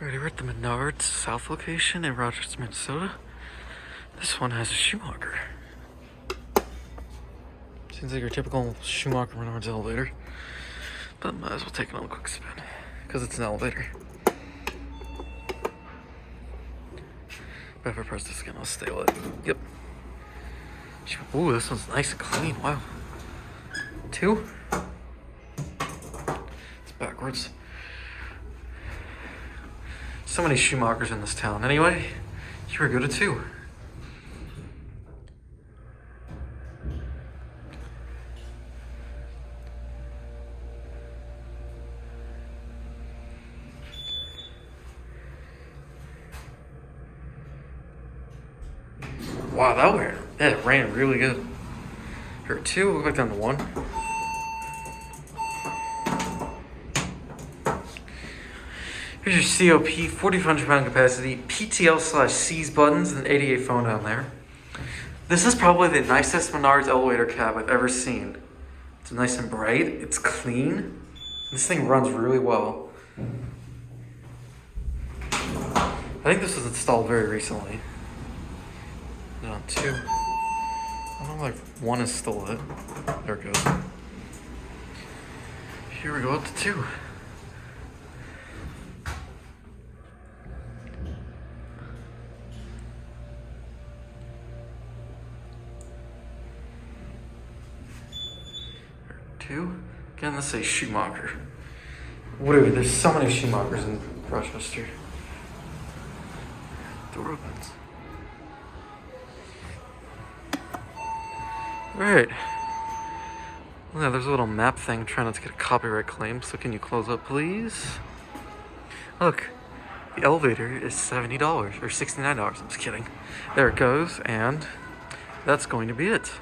Alrighty, we're at the Menards South location in Rochester, Minnesota. This one has a Schumacher. Seems like your typical Schumacher Menards elevator, but might as well take it on a quick spin because it's an elevator. But if I press this again, I'll stay lit. Yep. Ooh, this one's nice and clean. Wow. 2. It's backwards. So many Schumachers in this town. Anyway, here we go to 2. Wow, that ran really good. Here, 2, we'll go back down to 1. Here's your COP, 4,500 pound capacity, PTL/C's buttons, and 88 phone down there. This is probably the nicest Menards elevator cab I've ever seen. It's nice and bright, it's clean. This thing runs really well. I think this was installed very recently. On 2. I don't know, like 1 is still lit. There it goes. Here we go up to 2. Again, let's say Schumacher. Whatever, there's so many Schumachers in Rochester. Door opens. Alright. Yeah, there's a little map thing trying not to get a copyright claim, so can you close up, please? Look, the elevator is $70 or $69. I'm just kidding. There it goes, and that's going to be it.